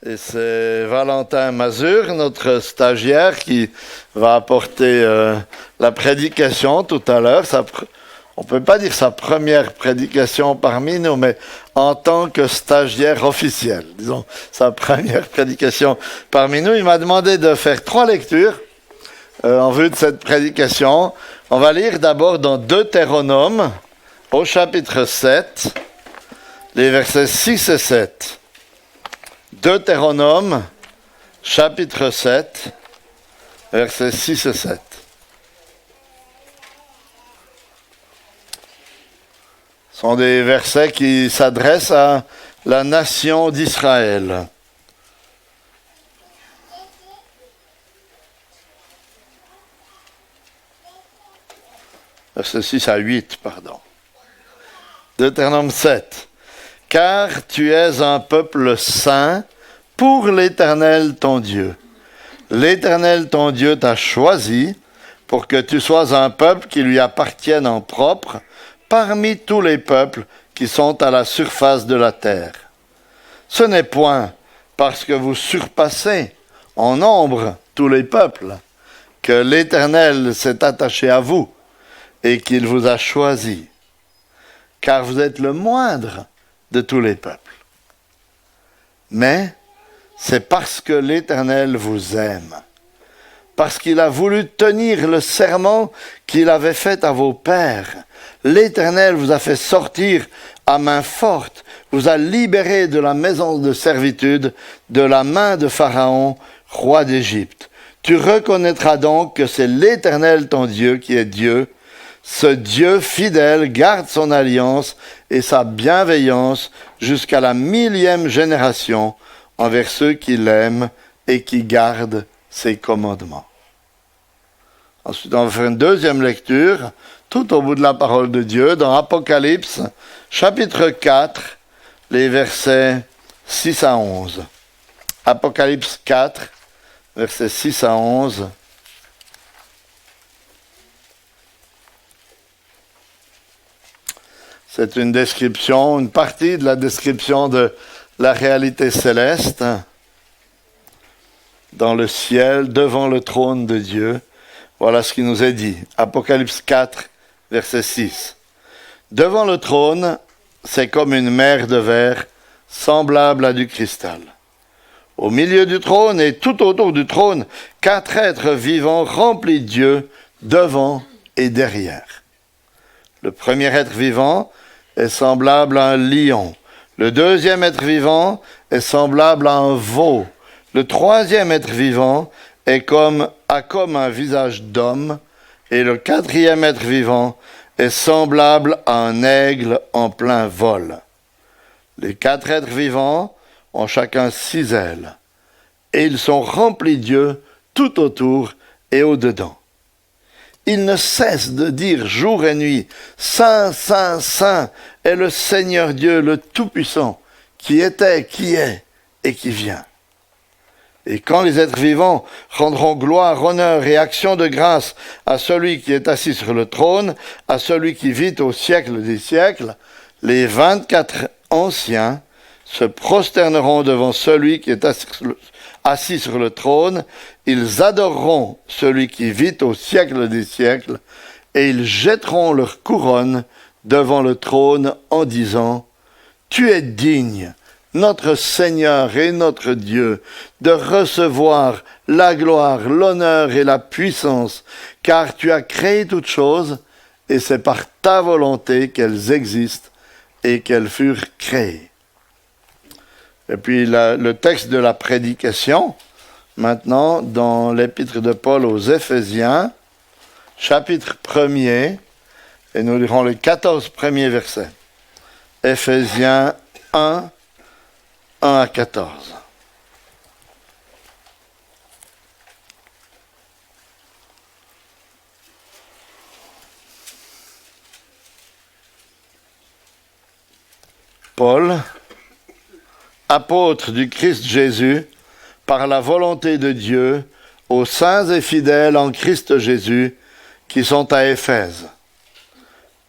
Et c'est Valentin Mazur, notre stagiaire, qui va apporter la prédication tout à l'heure. On ne peut pas dire sa première prédication parmi nous, mais en tant que stagiaire officiel, disons, sa première prédication parmi nous. Il m'a demandé de faire 3 lectures en vue de cette prédication. On va lire d'abord dans Deutéronome, au chapitre 7, les versets 6 et 7. Deutéronome, chapitre 7, versets 6 et 7. Ce sont des versets qui s'adressent à la nation d'Israël. Versets 6 à 8, pardon. Deutéronome 7. Car tu es un peuple saint pour l'Éternel ton Dieu. L'Éternel ton Dieu t'a choisi pour que tu sois un peuple qui lui appartienne en propre parmi tous les peuples qui sont à la surface de la terre. Ce n'est point parce que vous surpassez en nombre tous les peuples que l'Éternel s'est attaché à vous et qu'il vous a choisi, car vous êtes le moindre de tous les peuples. Mais c'est parce que l'Éternel vous aime, parce qu'il a voulu tenir le serment qu'il avait fait à vos pères. L'Éternel vous a fait sortir à main forte, vous a libéré de la maison de servitude, de la main de Pharaon, roi d'Égypte. Tu reconnaîtras donc que c'est l'Éternel ton Dieu qui est Dieu. Ce Dieu fidèle garde son alliance et sa bienveillance jusqu'à la 1000e génération envers ceux qui l'aiment et qui gardent ses commandements. Ensuite, on va faire une deuxième lecture, tout au bout de la parole de Dieu, dans Apocalypse, chapitre 4, les versets 6 à 11. Apocalypse 4, versets 6 à 11. C'est une description, une partie de la description de la réalité céleste dans le ciel, devant le trône de Dieu. Voilà ce qui nous est dit. Apocalypse 4, verset 6. Devant le trône, c'est comme une mer de verre, semblable à du cristal. Au milieu du trône et tout autour du trône, 4 êtres vivants remplis de Dieu, devant et derrière. Le premier être vivant est semblable à un lion. Le deuxième être vivant est semblable à un veau. Le troisième être vivant a comme un visage d'homme. Et le quatrième être vivant est semblable à un aigle en plein vol. Les 4 êtres vivants ont chacun 6 ailes. Et ils sont remplis de Dieu tout autour et au-dedans. Ils ne cessent de dire jour et nuit, « Saint, Saint, Saint est le Seigneur Dieu, le Tout-Puissant, qui était, qui est et qui vient. » Et quand les êtres vivants rendront gloire, honneur et action de grâce à celui qui est assis sur le trône, à celui qui vit au siècle des siècles, les 24 anciens se prosterneront devant celui qui est assis sur le trône, ils adoreront celui qui vit au siècle des siècles, et ils jetteront leur couronne devant le trône en disant « Tu es digne, notre Seigneur et notre Dieu, de recevoir la gloire, l'honneur et la puissance, car tu as créé toutes choses, et c'est par ta volonté qu'elles existent et qu'elles furent créées. » Et puis le texte de la prédication, maintenant, dans l'épître de Paul aux Éphésiens, chapitre 1er, et nous lirons les 14 premiers versets. Éphésiens 1, 1 à 14. Paul, apôtre du Christ Jésus, par la volonté de Dieu, aux saints et fidèles en Christ Jésus, qui sont à Éphèse.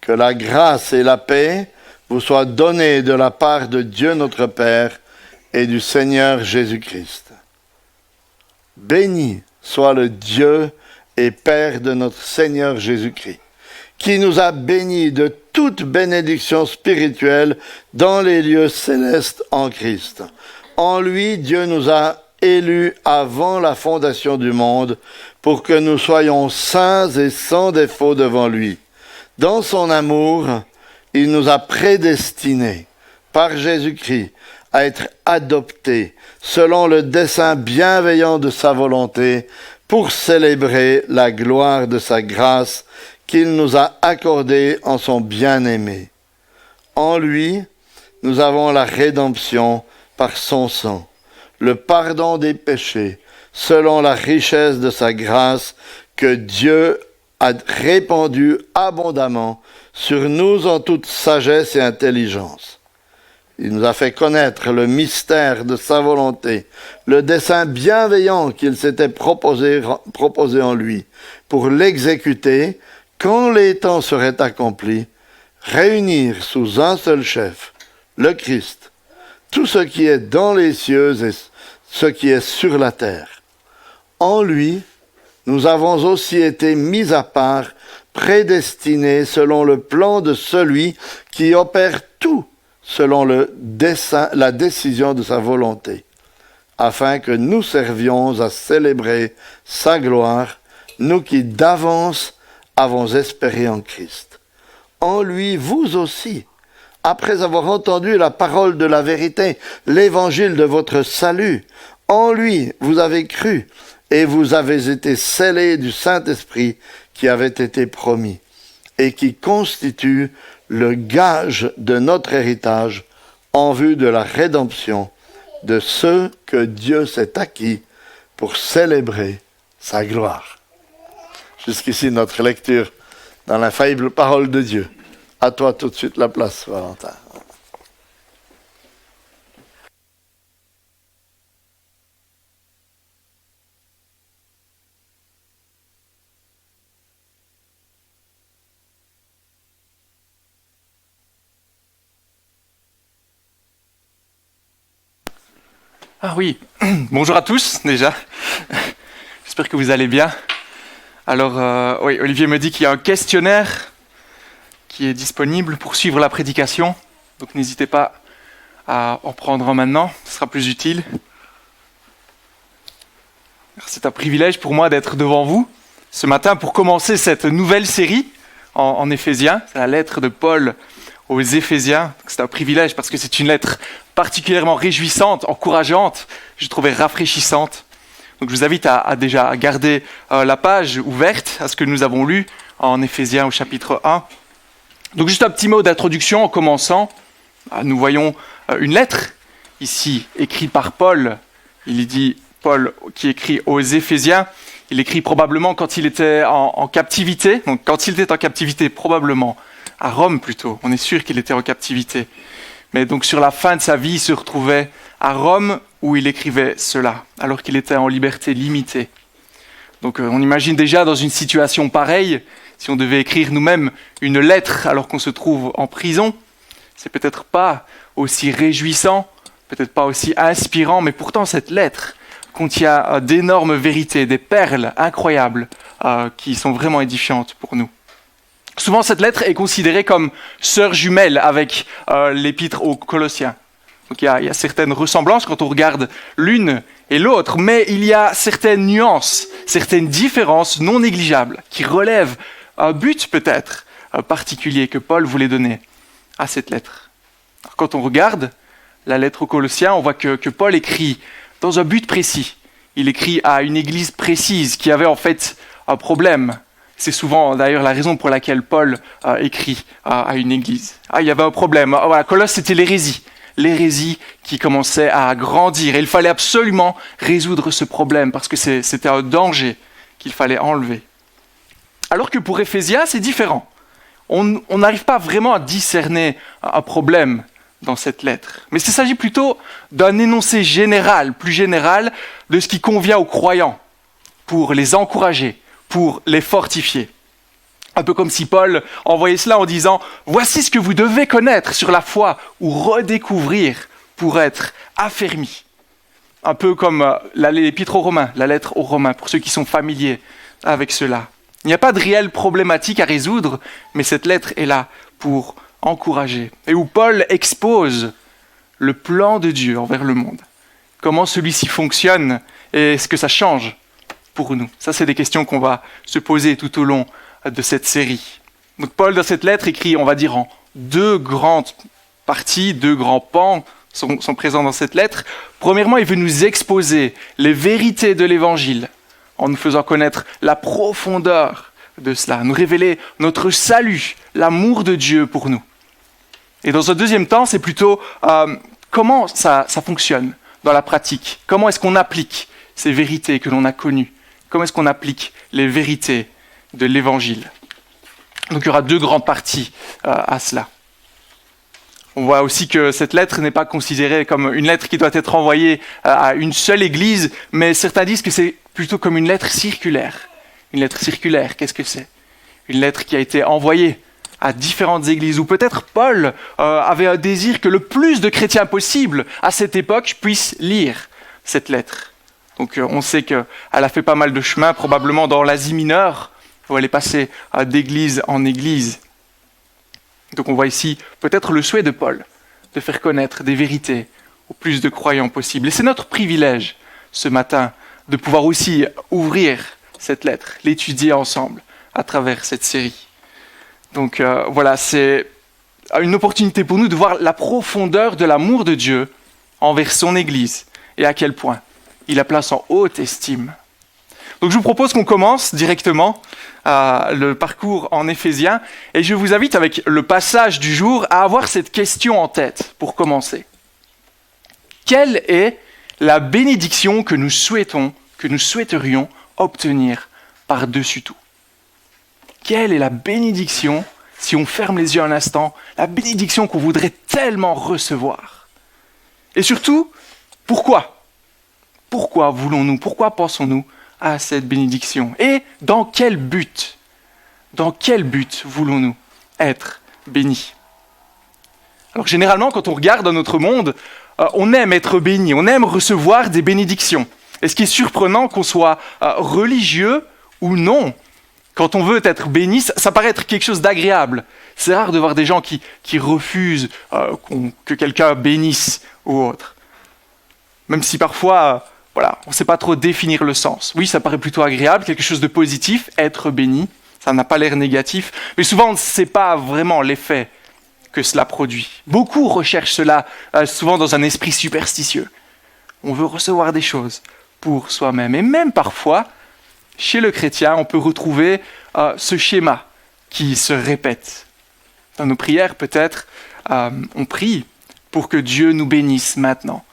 Que la grâce et la paix vous soient données de la part de Dieu notre Père et du Seigneur Jésus-Christ. Béni soit le Dieu et Père de notre Seigneur Jésus-Christ, qui nous a bénis de toute bénédiction spirituelle dans les lieux célestes en Christ. En lui, Dieu nous a élus avant la fondation du monde pour que nous soyons saints et sans défaut devant lui. Dans son amour, il nous a prédestinés par Jésus-Christ à être adoptés selon le dessein bienveillant de sa volonté pour célébrer la gloire de sa grâce qu'il nous a accordée en son bien-aimé. En lui, nous avons la rédemption par son sang, le pardon des péchés, selon la richesse de sa grâce que Dieu a répandue abondamment sur nous en toute sagesse et intelligence. Il nous a fait connaître le mystère de sa volonté, le dessein bienveillant qu'il s'était proposé en lui, pour l'exécuter quand les temps seraient accomplis, réunir sous un seul chef, le Christ, tout ce qui est dans les cieux et ce qui est sur la terre. En lui, nous avons aussi été mis à part, prédestinés selon le plan de celui qui opère tout selon la décision de sa volonté, afin que nous servions à célébrer sa gloire, nous qui d'avance avons espéré en Christ. En lui, vous aussi, après avoir entendu la parole de la vérité, l'évangile de votre salut, en lui, vous avez cru, et vous avez été scellés du Saint-Esprit qui avait été promis, et qui constitue le gage de notre héritage en vue de la rédemption de ceux que Dieu s'est acquis pour célébrer sa gloire. Jusqu'ici notre lecture dans l'infaillible parole de Dieu. À toi tout de suite la place, Valentin. Ah oui, bonjour à tous déjà, j'espère que vous allez bien. Alors oui, Olivier me dit qu'il y a un questionnaire qui est disponible pour suivre la prédication, donc n'hésitez pas à en prendre un maintenant, ce sera plus utile. C'est un privilège pour moi d'être devant vous ce matin pour commencer cette nouvelle série en Éphésiens, c'est la lettre de Paul aux Éphésiens. C'est un privilège parce que c'est une lettre particulièrement réjouissante, encourageante, je trouvais rafraîchissante. Donc je vous invite à déjà garder la page ouverte à ce que nous avons lu en Éphésiens au chapitre 1. Donc juste un petit mot d'introduction en commençant. Nous voyons une lettre ici écrite par Paul. Il dit Paul qui écrit aux Éphésiens. Il écrit probablement quand il était en captivité. Donc quand il était en captivité, probablement à Rome plutôt. On est sûr qu'il était en captivité. Mais donc sur la fin de sa vie, il se retrouvait à Rome où il écrivait cela, alors qu'il était en liberté limitée. Donc on imagine déjà dans une situation pareille, si on devait écrire nous-mêmes une lettre alors qu'on se trouve en prison, c'est peut-être pas aussi réjouissant, peut-être pas aussi inspirant, mais pourtant cette lettre contient d'énormes vérités, des perles incroyables qui sont vraiment édifiantes pour nous. Souvent, cette lettre est considérée comme sœur jumelle avec l'épître aux Colossiens. Donc il y a certaines ressemblances quand on regarde l'une et l'autre, mais il y a certaines nuances, certaines différences non négligeables qui relèvent un but peut-être particulier que Paul voulait donner à cette lettre. Alors, quand on regarde la lettre aux Colossiens, on voit que Paul écrit dans un but précis. Il écrit à une église précise qui avait en fait un problème. C'est souvent d'ailleurs la raison pour laquelle Paul écrit à une église. Il y avait un problème. Voilà, Colosse, c'était l'hérésie qui commençait à grandir. Et il fallait absolument résoudre ce problème parce que c'était un danger qu'il fallait enlever. Alors que pour Éphésiens, c'est différent. On n'arrive pas vraiment à discerner un problème dans cette lettre. Mais il s'agit plutôt d'un énoncé général, plus général, de ce qui convient aux croyants pour les encourager, pour les fortifier. Un peu comme si Paul envoyait cela en disant « Voici ce que vous devez connaître sur la foi ou redécouvrir pour être affermi. Un peu comme l'épître aux Romains, la lettre aux Romains, pour ceux qui sont familiers avec cela. Il n'y a pas de réelle problématique à résoudre, mais cette lettre est là pour encourager. Et où Paul expose le plan de Dieu envers le monde. Comment celui-ci fonctionne et ce que ça change pour nous. Ça, c'est des questions qu'on va se poser tout au long de cette série. Donc Paul, dans cette lettre, écrit, on va dire, en deux grandes parties, deux grands pans sont présents dans cette lettre. Premièrement, il veut nous exposer les vérités de l'Évangile en nous faisant connaître la profondeur de cela, nous révéler notre salut, l'amour de Dieu pour nous. Et dans un deuxième temps, c'est plutôt comment ça fonctionne dans la pratique. Comment est-ce qu'on applique ces vérités que l'on a connues? Comment est-ce qu'on applique les vérités de l'Évangile? Donc il y aura deux grandes parties à cela. On voit aussi que cette lettre n'est pas considérée comme une lettre qui doit être envoyée à une seule église, mais certains disent que c'est plutôt comme une lettre circulaire. Une lettre circulaire, qu'est-ce que c'est? Une lettre qui a été envoyée à différentes églises, où peut-être Paul avait un désir que le plus de chrétiens possible à cette époque puissent lire cette lettre. Donc on sait qu'elle a fait pas mal de chemin, probablement dans l'Asie mineure, où elle est passée d'église en église. Donc on voit ici peut-être le souhait de Paul de faire connaître des vérités au plus de croyants possible. Et c'est notre privilège ce matin de pouvoir aussi ouvrir cette lettre, l'étudier ensemble à travers cette série. Donc voilà, c'est une opportunité pour nous de voir la profondeur de l'amour de Dieu envers son Église et à quel point il la place en haute estime. Donc je vous propose qu'on commence directement le parcours en Éphésiens et je vous invite avec le passage du jour à avoir cette question en tête pour commencer. Quelle est la bénédiction que nous souhaiterions obtenir par-dessus tout? Quelle est la bénédiction, si on ferme les yeux un instant, la bénédiction qu'on voudrait tellement recevoir? Et surtout, pourquoi? Pourquoi voulons-nous, pourquoi pensons-nous à cette bénédiction? Et dans quel but? Dans quel but voulons-nous être bénis? Alors généralement, quand on regarde dans notre monde, on aime être béni, on aime recevoir des bénédictions. Et ce qui est surprenant, qu'on soit religieux ou non, quand on veut être béni, ça paraît être quelque chose d'agréable. C'est rare de voir des gens qui refusent que quelqu'un bénisse ou autre. Même si parfois, on ne sait pas trop définir le sens. Oui, ça paraît plutôt agréable, quelque chose de positif, être béni, ça n'a pas l'air négatif, mais souvent on ne sait pas vraiment l'effet que cela produit. Beaucoup recherchent cela, souvent dans un esprit superstitieux. On veut recevoir des choses pour soi-même. Et même parfois, chez le chrétien, on peut retrouver ce schéma qui se répète. Dans nos prières, peut-être, on prie pour que Dieu nous bénisse maintenant.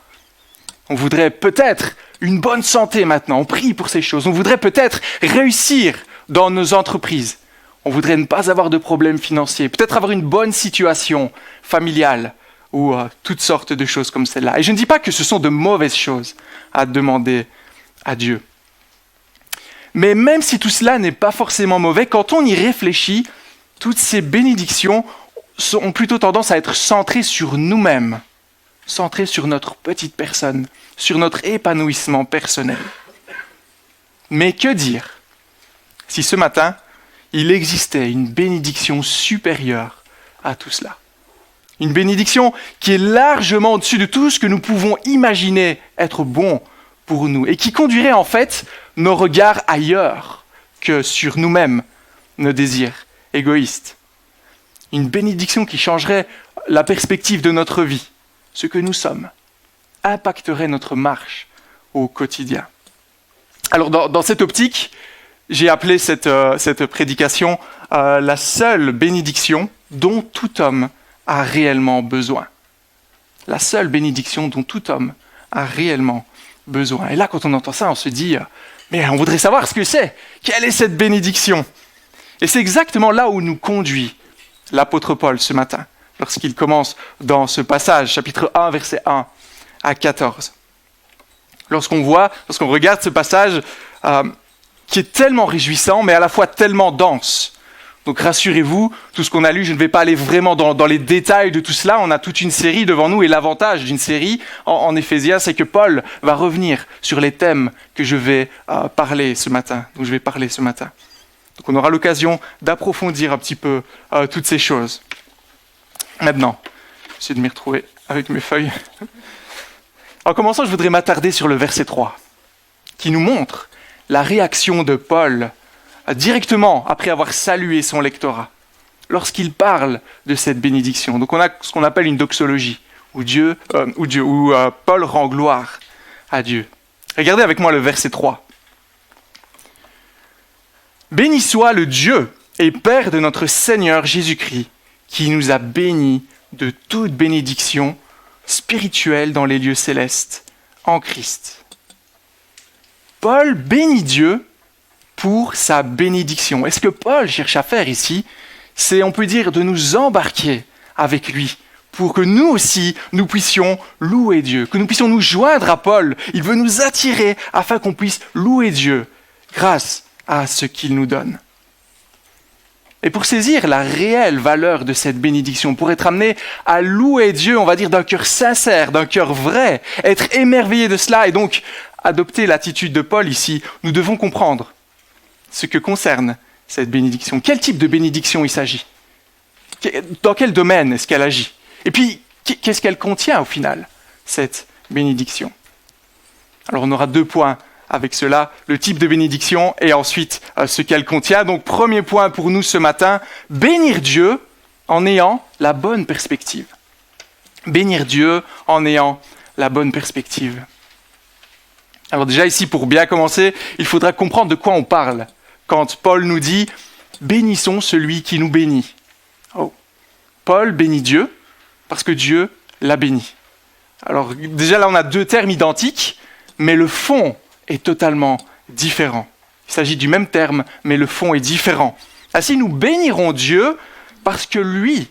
On voudrait peut-être une bonne santé maintenant, on prie pour ces choses. On voudrait peut-être réussir dans nos entreprises. On voudrait ne pas avoir de problèmes financiers, peut-être avoir une bonne situation familiale ou toutes sortes de choses comme celle-là. Et je ne dis pas que ce sont de mauvaises choses à demander à Dieu. Mais même si tout cela n'est pas forcément mauvais, quand on y réfléchit, toutes ces bénédictions ont plutôt tendance à être centrées sur nous-mêmes, centrées sur notre petite personne, sur notre épanouissement personnel. Mais que dire si ce matin, il existait une bénédiction supérieure à tout cela? Une bénédiction qui est largement au-dessus de tout ce que nous pouvons imaginer être bon pour nous et qui conduirait en fait nos regards ailleurs que sur nous-mêmes, nos désirs égoïstes. Une bénédiction qui changerait la perspective de notre vie, ce que nous sommes, impacterait notre marche au quotidien. Alors dans cette optique, j'ai appelé cette prédication la seule bénédiction dont tout homme a réellement besoin. La seule bénédiction dont tout homme a réellement besoin. Et là, quand on entend ça, on se dit, mais on voudrait savoir ce que c'est. Quelle est cette bénédiction? Et c'est exactement là où nous conduit l'apôtre Paul ce matin, lorsqu'il commence dans ce passage, chapitre 1, versets 1 à 14. Lorsqu'on regarde ce passage qui est tellement réjouissant, mais à la fois tellement dense, Donc rassurez-vous, tout ce qu'on a lu, je ne vais pas aller vraiment dans les détails de tout cela. On a toute une série devant nous et l'avantage d'une série en Éphésiens, c'est que Paul va revenir sur les thèmes que je vais parler ce matin. Donc on aura l'occasion d'approfondir un petit peu toutes ces choses. Maintenant, j'essaie de m'y retrouver avec mes feuilles. En commençant, je voudrais m'attarder sur le verset 3, qui nous montre la réaction de Paul directement après avoir salué son lectorat, lorsqu'il parle de cette bénédiction. Donc on a ce qu'on appelle une doxologie, où Paul rend gloire à Dieu. Regardez avec moi le verset 3. « Béni soit le Dieu et Père de notre Seigneur Jésus-Christ, qui nous a bénis de toute bénédiction spirituelle dans les lieux célestes, en Christ. » Paul bénit Dieu pour sa bénédiction. Et ce que Paul cherche à faire ici, c'est, on peut dire, de nous embarquer avec lui, pour que nous aussi, nous puissions louer Dieu, que nous puissions nous joindre à Paul. Il veut nous attirer afin qu'on puisse louer Dieu grâce à ce qu'il nous donne. Et pour saisir la réelle valeur de cette bénédiction, pour être amené à louer Dieu, on va dire d'un cœur sincère, d'un cœur vrai, être émerveillé de cela et donc adopter l'attitude de Paul ici, nous devons comprendre ce que concerne cette bénédiction. Quel type de bénédiction il s'agit? Dans quel domaine est-ce qu'elle agit? Et puis, qu'est-ce qu'elle contient au final, cette bénédiction? Alors on aura 2 points avec cela, le type de bénédiction et ensuite ce qu'elle contient. Donc premier point pour nous ce matin, bénir Dieu en ayant la bonne perspective. Bénir Dieu en ayant la bonne perspective. Alors déjà ici, pour bien commencer, il faudra comprendre de quoi on parle quand Paul nous dit « bénissons celui qui nous bénit ». Oh. Paul bénit Dieu parce que Dieu l'a béni. Alors déjà là, on a 2 termes identiques, mais le fond est totalement différent. Il s'agit du même terme, mais le fond est différent. Ainsi, nous bénirons Dieu parce que lui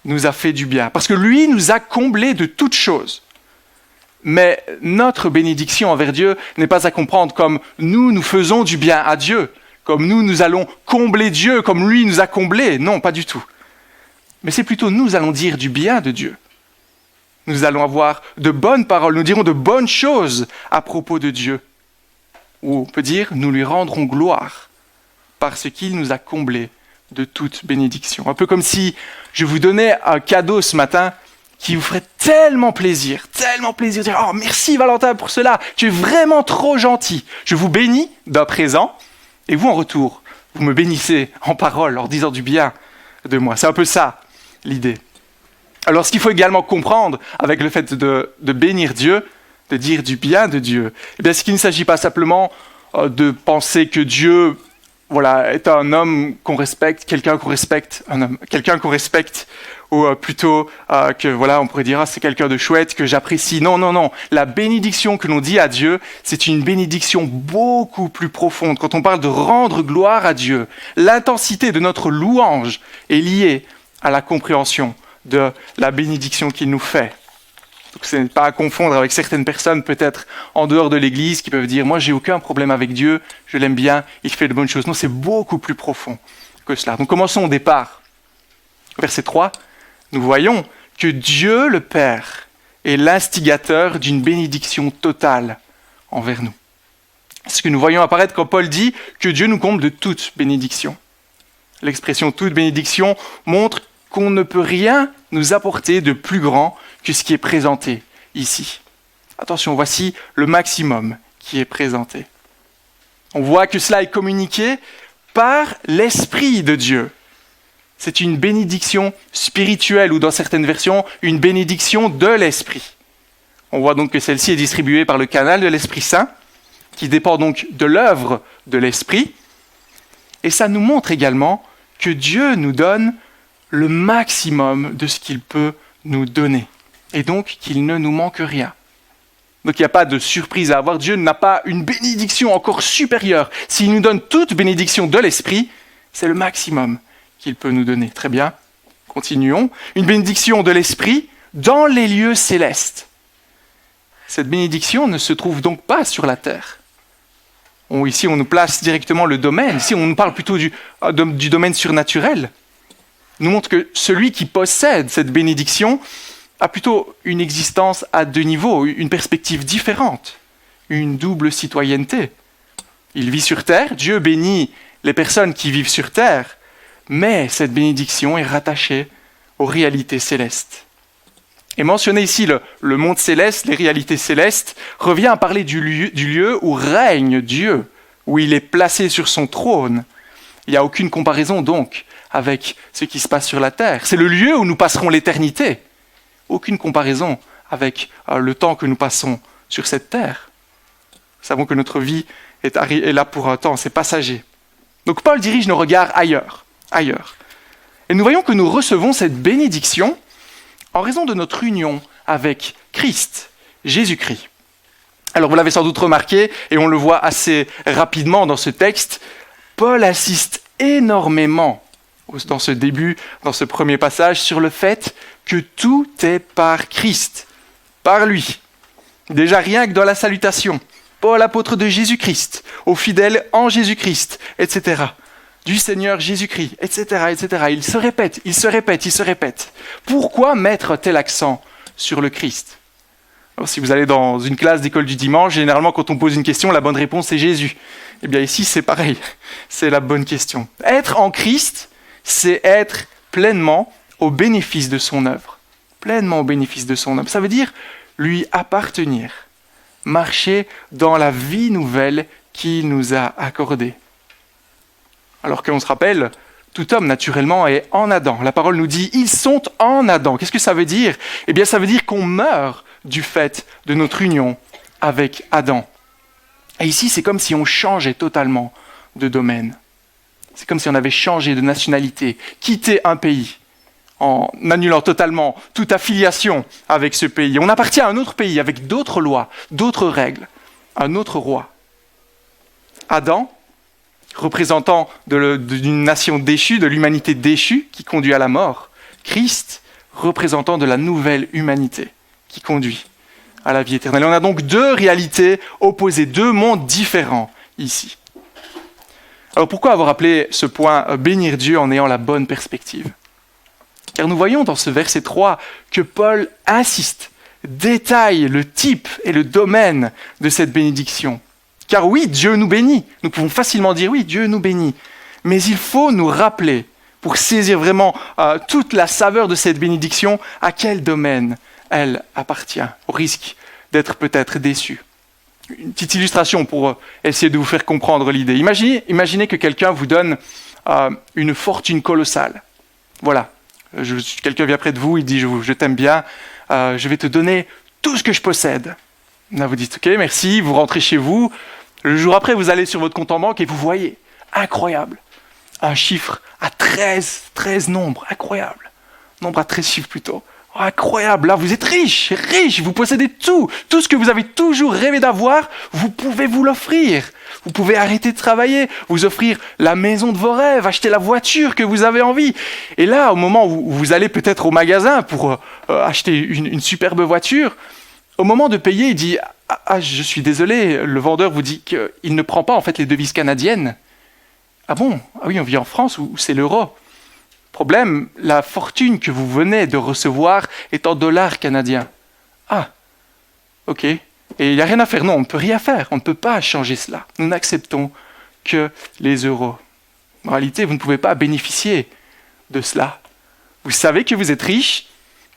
nous a fait du bien, parce que lui nous a comblés de toutes choses. Mais notre bénédiction envers Dieu n'est pas à comprendre comme nous faisons du bien à Dieu, comme nous allons combler Dieu, comme lui nous a comblés. Non, pas du tout. Mais c'est plutôt nous allons dire du bien de Dieu. Nous allons avoir de bonnes paroles, nous dirons de bonnes choses à propos de Dieu. Ou on peut dire, nous lui rendrons gloire parce qu'il nous a comblés de toute bénédiction. Un peu comme si je vous donnais un cadeau ce matin qui vous ferait tellement plaisir, de dire « Oh, merci Valentin pour cela, tu es vraiment trop gentil. Je vous bénis d'un présent et vous en retour, vous me bénissez en parole en disant du bien de moi. » C'est un peu ça l'idée. Alors ce qu'il faut également comprendre avec le fait de bénir Dieu, de dire du bien de Dieu, eh bien, c'est qu'il ne s'agit pas simplement de penser que Dieu est un homme qu'on respecte, quelqu'un qu'on respecte, ou plutôt on pourrait dire c'est quelqu'un de chouette que j'apprécie. Non. La bénédiction que l'on dit à Dieu, c'est une bénédiction beaucoup plus profonde. Quand on parle de rendre gloire à Dieu, l'intensité de notre louange est liée à la compréhension de la bénédiction qu'il nous fait. Donc ce n'est pas à confondre avec certaines personnes peut-être en dehors de l'Église qui peuvent dire « Moi, j'ai aucun problème avec Dieu, je l'aime bien, il fait de bonnes choses. » Non, c'est beaucoup plus profond que cela. Donc commençons au départ. Verset 3, nous voyons que Dieu le Père est l'instigateur d'une bénédiction totale envers nous. C'est ce que nous voyons apparaître quand Paul dit que Dieu nous comble de toute bénédiction. L'expression « toute bénédiction » montre qu'on ne peut rien nous apporter de plus grand que ce qui est présenté ici. Attention, voici le maximum qui est présenté. On voit que cela est communiqué par l'Esprit de Dieu. C'est une bénédiction spirituelle ou dans certaines versions, une bénédiction de l'Esprit. On voit donc que celle-ci est distribuée par le canal de l'Esprit Saint, qui dépend donc de l'œuvre de l'Esprit. Et ça nous montre également que Dieu nous donne le maximum de ce qu'il peut nous donner. Et donc qu'il ne nous manque rien. Donc il n'y a pas de surprise à avoir. Dieu n'a pas une bénédiction encore supérieure. S'il nous donne toute bénédiction de l'Esprit, c'est le maximum qu'il peut nous donner. Très bien, continuons. Une bénédiction de l'Esprit dans les lieux célestes. Cette bénédiction ne se trouve donc pas sur la terre. Ici, on nous place directement le domaine. Ici, on nous parle plutôt du domaine surnaturel. Il nous montre que celui qui possède cette bénédiction a plutôt une existence à deux niveaux, une perspective différente, une double citoyenneté. Il vit sur terre, Dieu bénit les personnes qui vivent sur terre, mais cette bénédiction est rattachée aux réalités célestes. Et mentionner ici le monde céleste, les réalités célestes, revient à parler du lieu où règne Dieu, où il est placé sur son trône. Il n'y a aucune comparaison donc avec ce qui se passe sur la terre. C'est le lieu où nous passerons l'éternité. Aucune comparaison avec le temps que nous passons sur cette terre. Nous savons que notre vie est là pour un temps, c'est passager. Donc Paul dirige nos regards ailleurs. Et nous voyons que nous recevons cette bénédiction en raison de notre union avec Christ, Jésus-Christ. Alors vous l'avez sans doute remarqué, et on le voit assez rapidement dans ce texte, Paul insiste énormément dans ce premier passage, sur le fait que tout est par Christ, par lui. Déjà rien que dans la salutation, Paul, apôtre de Jésus-Christ, aux fidèles en Jésus-Christ, etc., du Seigneur Jésus-Christ, etc., etc. Il se répète. Pourquoi mettre tel accent sur le Christ ? Alors, si vous allez dans une classe d'école du dimanche, généralement quand on pose une question, la bonne réponse est Jésus. Eh bien ici c'est pareil, c'est la bonne question. Être en Christ, c'est être pleinement au bénéfice de son œuvre. Pleinement au bénéfice de son œuvre. Ça veut dire lui appartenir, marcher dans la vie nouvelle qu'il nous a accordée. Alors qu'on se rappelle, tout homme naturellement est en Adam. La parole nous dit « ils sont en Adam ». Qu'est-ce que ça veut dire ? Eh bien ça veut dire qu'on meurt du fait de notre union avec Adam. Et ici c'est comme si on changeait totalement de domaine. C'est comme si on avait changé de nationalité, quitté un pays, en annulant totalement toute affiliation avec ce pays. On appartient à un autre pays avec d'autres lois, d'autres règles, un autre roi. Adam, représentant d'une nation déchue, de l'humanité déchue qui conduit à la mort. Christ, représentant de la nouvelle humanité qui conduit à la vie éternelle. On a donc deux réalités opposées, deux mondes différents ici. Alors pourquoi avoir appelé ce point « bénir Dieu en ayant la bonne perspective » ? Car nous voyons dans ce verset 3 que Paul insiste, détaille le type et le domaine de cette bénédiction. Car oui, Dieu nous bénit. Nous pouvons facilement dire oui, Dieu nous bénit. Mais il faut nous rappeler, pour saisir vraiment toute la saveur de cette bénédiction, à quel domaine elle appartient, au risque d'être peut-être déçu. Une petite illustration pour essayer de vous faire comprendre l'idée. Imaginez que quelqu'un vous donne une fortune colossale. Voilà, quelqu'un vient près de vous, il dit je t'aime bien, je vais te donner tout ce que je possède. Là vous dites ok, merci, vous rentrez chez vous. Le jour après, vous allez sur votre compte en banque et vous voyez, incroyable, un chiffre à 13 nombres, incroyable. Nombre à 13 chiffres plutôt. Oh, incroyable, là vous êtes riche, vous possédez tout ce que vous avez toujours rêvé d'avoir, vous pouvez vous l'offrir. Vous pouvez arrêter de travailler, vous offrir la maison de vos rêves, acheter la voiture que vous avez envie. Et là, au moment où vous allez peut-être au magasin pour acheter une superbe voiture, au moment de payer, il dit « Ah, je suis désolé, le vendeur vous dit qu'il ne prend pas en fait les devises canadiennes. » Ah bon ? Ah oui, on vit en France où c'est l'euro. Problème, la fortune que vous venez de recevoir est en dollars canadiens. Ah, ok. Et il n'y a rien à faire. Non, on ne peut rien faire. On ne peut pas changer cela. Nous n'acceptons que les euros. En réalité, vous ne pouvez pas bénéficier de cela. Vous savez que vous êtes riche,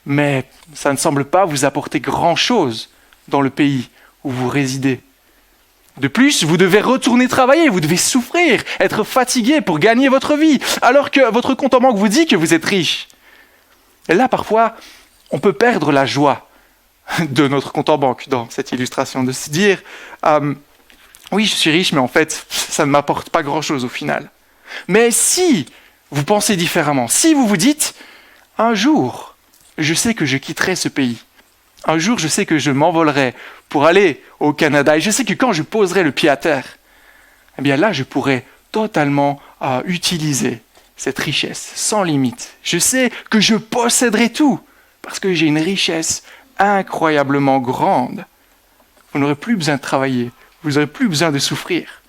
mais ça ne semble pas vous apporter grand-chose dans le pays où vous résidez. De plus, vous devez retourner travailler, vous devez souffrir, être fatigué pour gagner votre vie, alors que votre compte en banque vous dit que vous êtes riche. Et là, parfois, on peut perdre la joie de notre compte en banque dans cette illustration, de se dire oui, je suis riche, mais en fait, ça ne m'apporte pas grand-chose au final. Mais si vous pensez différemment, si vous vous dites un jour, je sais que je quitterai ce pays. Un jour, je sais que je m'envolerai pour aller au Canada et je sais que quand je poserai le pied à terre, eh bien là, je pourrai totalement utiliser cette richesse sans limite. Je sais que je posséderai tout parce que j'ai une richesse incroyablement grande. Vous n'aurez plus besoin de travailler, vous n'aurez plus besoin de souffrir.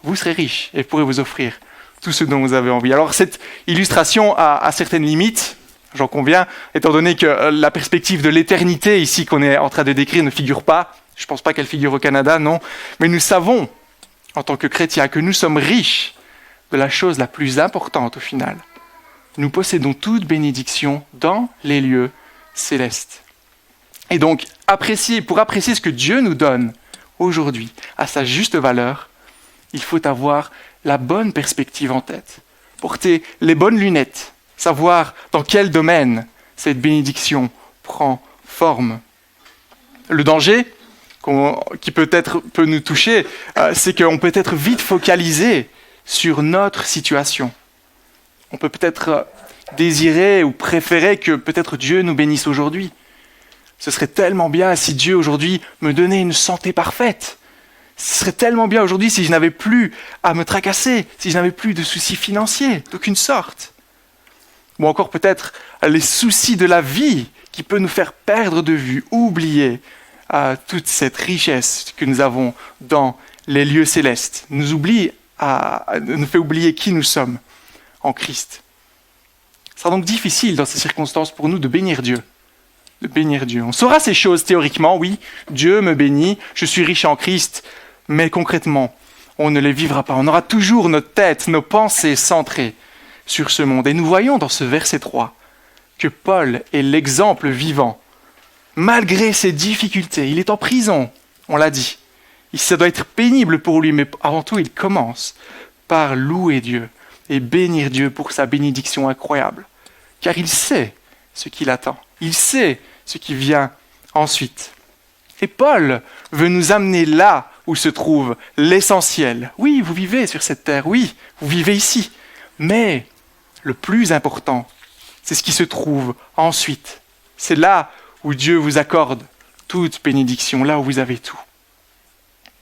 vous serez riches et pourrez vous offrir tout ce dont vous avez envie. Alors cette illustration a certaines limites, j'en conviens, étant donné que la perspective de l'éternité ici qu'on est en train de décrire ne figure pas. Je ne pense pas qu'elle figure au Canada, non. Mais nous savons, en tant que chrétiens, que nous sommes riches de la chose la plus importante au final. Nous possédons toute bénédiction dans les lieux célestes. Et donc, pour apprécier ce que Dieu nous donne aujourd'hui à sa juste valeur, il faut avoir la bonne perspective en tête, porter les bonnes lunettes, savoir dans quel domaine cette bénédiction prend forme. Le danger qui peut nous toucher, c'est qu'on peut être vite focalisé sur notre situation. On peut peut-être désirer ou préférer que peut-être Dieu nous bénisse aujourd'hui. Ce serait tellement bien si Dieu aujourd'hui me donnait une santé parfaite. Ce serait tellement bien aujourd'hui si je n'avais plus à me tracasser, si je n'avais plus de soucis financiers d'aucune sorte. Ou encore peut-être les soucis de la vie qui peut nous faire perdre de vue, oublier toute cette richesse que nous avons dans les lieux célestes, nous fait oublier qui nous sommes en Christ. Ce sera donc difficile dans ces circonstances pour nous de bénir Dieu. On saura ces choses théoriquement, oui, Dieu me bénit, je suis riche en Christ, mais concrètement, on ne les vivra pas. On aura toujours notre tête, nos pensées centrées sur ce monde. Et nous voyons dans ce verset 3 que Paul est l'exemple vivant. Malgré ses difficultés, il est en prison, on l'a dit. Ça doit être pénible pour lui, mais avant tout, il commence par louer Dieu et bénir Dieu pour sa bénédiction incroyable. Car il sait ce qu'il attend. Il sait ce qui vient ensuite. Et Paul veut nous amener là où se trouve l'essentiel. Oui, vous vivez sur cette terre, oui, vous vivez ici. Mais le plus important, c'est ce qui se trouve ensuite. C'est là où Dieu vous accorde toute bénédiction, là où vous avez tout.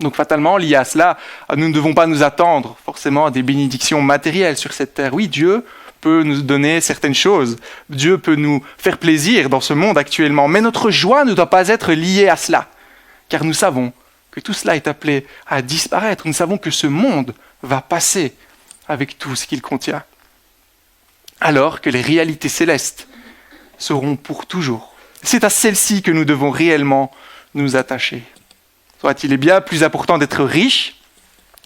Donc fatalement, lié à cela, nous ne devons pas nous attendre forcément à des bénédictions matérielles sur cette terre. Oui, Dieu peut nous donner certaines choses. Dieu peut nous faire plaisir dans ce monde actuellement. Mais notre joie ne doit pas être liée à cela. Car nous savons que tout cela est appelé à disparaître. Nous savons que ce monde va passer avec tout ce qu'il contient. Alors que les réalités célestes seront pour toujours. C'est à celles-ci que nous devons réellement nous attacher. Soit il est bien plus important d'être riche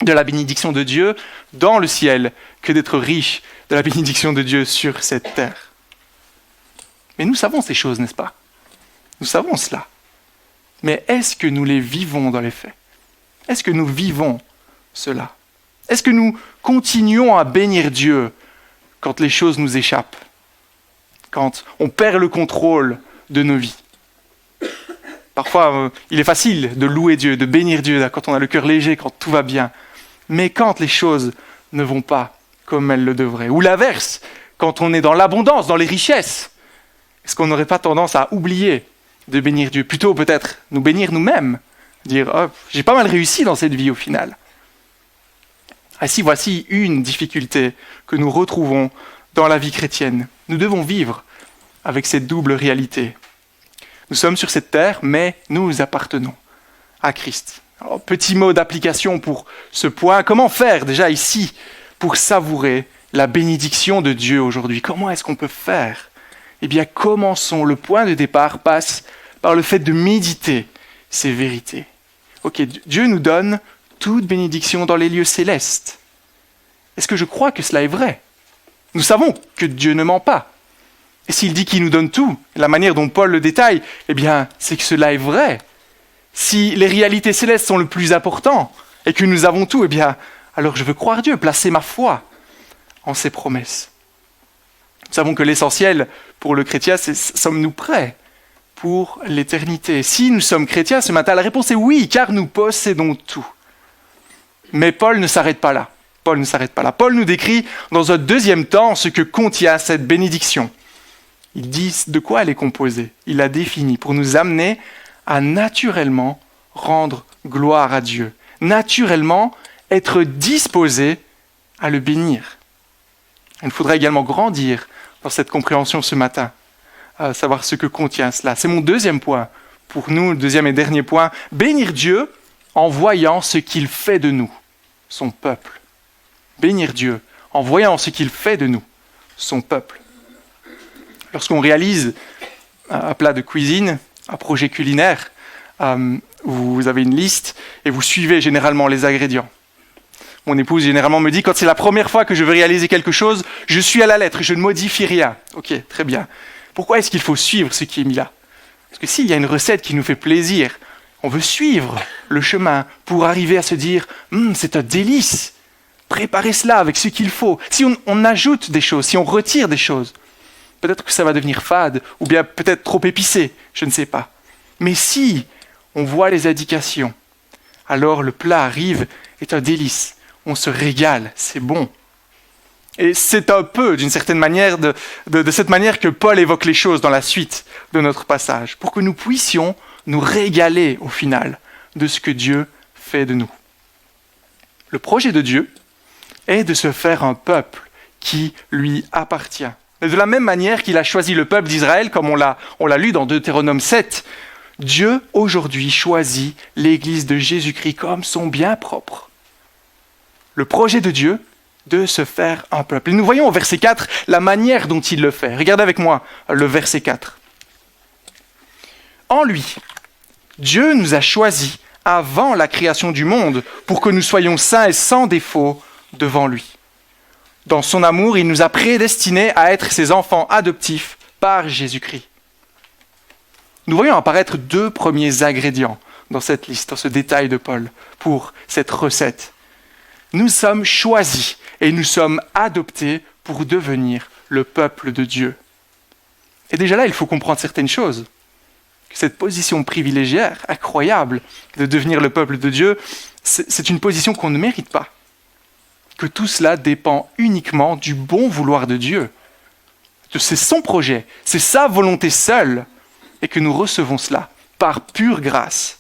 de la bénédiction de Dieu dans le ciel que d'être riche de la bénédiction de Dieu sur cette terre. Mais nous savons ces choses, n'est-ce pas? Nous savons cela. Mais est-ce que nous les vivons dans les faits? Est-ce que nous vivons cela? Est-ce que nous continuons à bénir Dieu quand les choses nous échappent? Quand on perd le contrôle de nos vies? Parfois, il est facile de louer Dieu, de bénir Dieu quand on a le cœur léger, quand tout va bien. Mais quand les choses ne vont pas comme elles le devraient, ou l'inverse, quand on est dans l'abondance, dans les richesses, est-ce qu'on n'aurait pas tendance à oublier de bénir Dieu? Plutôt peut-être nous bénir nous-mêmes, dire « Oh, j'ai pas mal réussi dans cette vie au final ». Ainsi, voici une difficulté que nous retrouvons dans la vie chrétienne. Nous devons vivre avec cette double réalité. Nous sommes sur cette terre, mais nous appartenons à Christ. Alors, petit mot d'application pour ce point. Comment faire déjà ici pour savourer la bénédiction de Dieu aujourd'hui? Comment est-ce qu'on peut faire? Eh bien, commençons. Le point de départ passe par le fait de méditer ces vérités. Ok, Dieu nous donne toute bénédiction dans les lieux célestes. Est-ce que je crois que cela est vrai? Nous savons que Dieu ne ment pas. Et s'il dit qu'il nous donne tout, la manière dont Paul le détaille, eh bien, c'est que cela est vrai. Si les réalités célestes sont le plus important et que nous avons tout, eh bien, alors je veux croire Dieu, placer ma foi en ses promesses. Nous savons que l'essentiel pour le chrétien, c'est sommes-nous prêts pour l'éternité? Si nous sommes chrétiens ce matin, la réponse est oui, car nous possédons tout. Mais Paul ne s'arrête pas là. Paul nous décrit dans un deuxième temps ce que contient cette bénédiction. Il dit de quoi elle est composée. Il la définit pour nous amener à naturellement rendre gloire à Dieu. Naturellement être disposé à le bénir. Il faudra également grandir dans cette compréhension ce matin, à savoir ce que contient cela. C'est mon deuxième point. Pour nous, le deuxième et dernier point, bénir Dieu en voyant ce qu'il fait de nous. son peuple. Bénir Dieu en voyant ce qu'il fait de nous, son peuple. Lorsqu'on réalise un plat de cuisine, un projet culinaire, vous avez une liste et vous suivez généralement les ingrédients. Mon épouse généralement me dit, quand c'est la première fois que je veux réaliser quelque chose, je suis à la lettre, je ne modifie rien. Ok, très bien. Pourquoi est-ce qu'il faut suivre ce qui est mis là? Parce que s'il y a une recette qui nous fait plaisir, on veut suivre le chemin pour arriver à se dire « c'est un délice ». Préparez cela avec ce qu'il faut. Si on ajoute des choses, si on retire des choses, peut-être que ça va devenir fade ou bien peut-être trop épicé, je ne sais pas. Mais si on voit les indications, alors le plat arrive, est un délice. On se régale, c'est bon. Et c'est un peu, d'une certaine manière, de cette manière que Paul évoque les choses dans la suite de notre passage, pour que nous puissions nous régaler au final de ce que Dieu fait de nous. Le projet de Dieu est de se faire un peuple qui lui appartient. Et de la même manière qu'il a choisi le peuple d'Israël, comme on l'a lu dans Deutéronome 7, Dieu aujourd'hui choisit l'Église de Jésus-Christ comme son bien propre. Le projet de Dieu de se faire un peuple. Et nous voyons au verset 4 la manière dont il le fait. Regardez avec moi le verset 4. En lui, Dieu nous a choisis avant la création du monde pour que nous soyons saints et sans défaut devant lui. Dans son amour, il nous a prédestinés à être ses enfants adoptifs par Jésus-Christ. Nous voyons apparaître deux premiers ingrédients dans cette liste, dans ce détail de Paul, pour cette recette. Nous sommes choisis et nous sommes adoptés pour devenir le peuple de Dieu. Et déjà là, il faut comprendre certaines choses. Cette position privilégiée, incroyable, de devenir le peuple de Dieu, c'est une position qu'on ne mérite pas. Que tout cela dépend uniquement du bon vouloir de Dieu. C'est son projet, c'est sa volonté seule, et que nous recevons cela par pure grâce.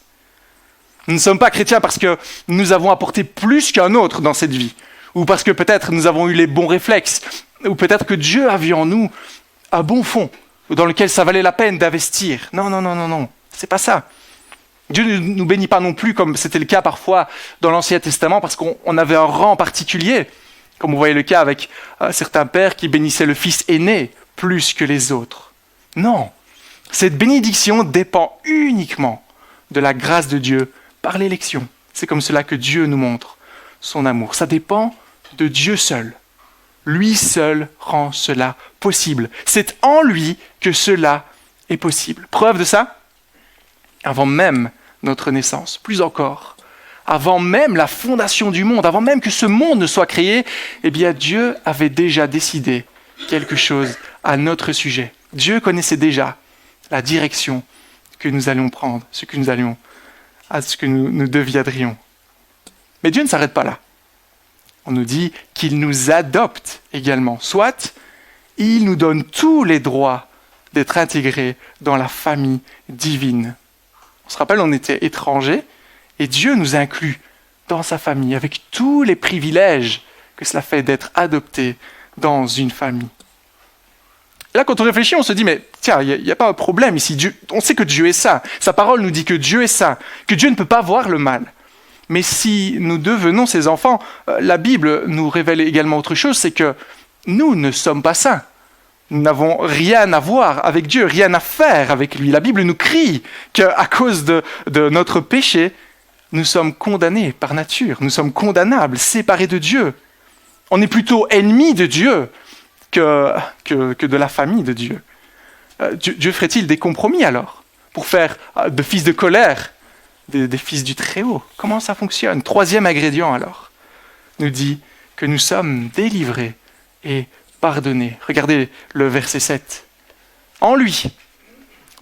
Nous ne sommes pas chrétiens parce que nous avons apporté plus qu'un autre dans cette vie, ou parce que peut-être nous avons eu les bons réflexes, ou peut-être que Dieu a vu en nous un bon fond, dans lequel ça valait la peine d'investir. Non, c'est pas ça. Dieu ne nous bénit pas non plus, comme c'était le cas parfois dans l'Ancien Testament, parce qu'on avait un rang particulier, comme vous voyez le cas avec certains pères qui bénissaient le fils aîné plus que les autres. Non, cette bénédiction dépend uniquement de la grâce de Dieu par l'élection. C'est comme cela que Dieu nous montre son amour. Ça dépend de Dieu seul. Lui seul rend cela possible. C'est en lui que cela est possible. Preuve de ça, avant même notre naissance, plus encore, avant même la fondation du monde, avant même que ce monde ne soit créé, eh bien Dieu avait déjà décidé quelque chose à notre sujet. Dieu connaissait déjà la direction que nous allions prendre, ce que nous deviendrions. Mais Dieu ne s'arrête pas là. On nous dit qu'il nous adopte également. Soit, il nous donne tous les droits d'être intégrés dans la famille divine. On se rappelle, on était étrangers et Dieu nous inclut dans sa famille avec tous les privilèges que cela fait d'être adopté dans une famille. Là, quand on réfléchit, on se dit, mais tiens, il n'y a pas un problème ici. On sait que Dieu est saint. Sa parole nous dit que Dieu est saint, que Dieu ne peut pas voir le mal. Mais si nous devenons ses enfants, la Bible nous révèle également autre chose, c'est que nous ne sommes pas saints. Nous n'avons rien à voir avec Dieu, rien à faire avec lui. La Bible nous crie qu'à cause de notre péché, nous sommes condamnés par nature, nous sommes condamnables, séparés de Dieu. On est plutôt ennemis de Dieu que de la famille de Dieu. Dieu ferait-il des compromis alors pour faire de fils de colère des fils du Très-Haut? Comment ça fonctionne? Troisième ingrédient alors, nous dit que nous sommes délivrés et pardonnés. Regardez le verset 7. En lui,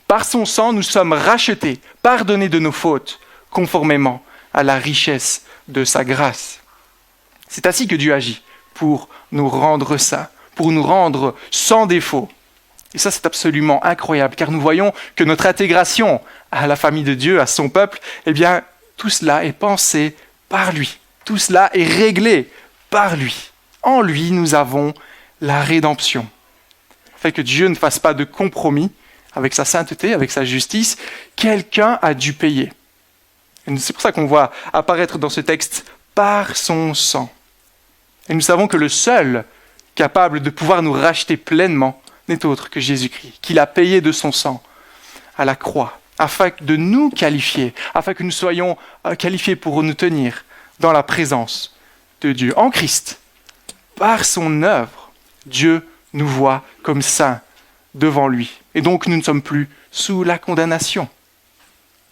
par son sang, nous sommes rachetés, pardonnés de nos fautes, conformément à la richesse de sa grâce. C'est ainsi que Dieu agit pour nous rendre saints, pour nous rendre sans défaut. Et ça, c'est absolument incroyable, car nous voyons que notre intégration à la famille de Dieu, à son peuple, eh bien, tout cela est pensé par lui. Tout cela est réglé par lui. En lui, nous avons la rédemption. Afin que Dieu ne fasse pas de compromis avec sa sainteté, avec sa justice, quelqu'un a dû payer. Et c'est pour ça qu'on voit apparaître dans ce texte par son sang. Et nous savons que le seul capable de pouvoir nous racheter pleinement n'est autre que Jésus-Christ, qu'il a payé de son sang à la croix, afin de nous qualifier, afin que nous soyons qualifiés pour nous tenir dans la présence de Dieu. En Christ, par son œuvre, Dieu nous voit comme saints devant lui. Et donc nous ne sommes plus sous la condamnation.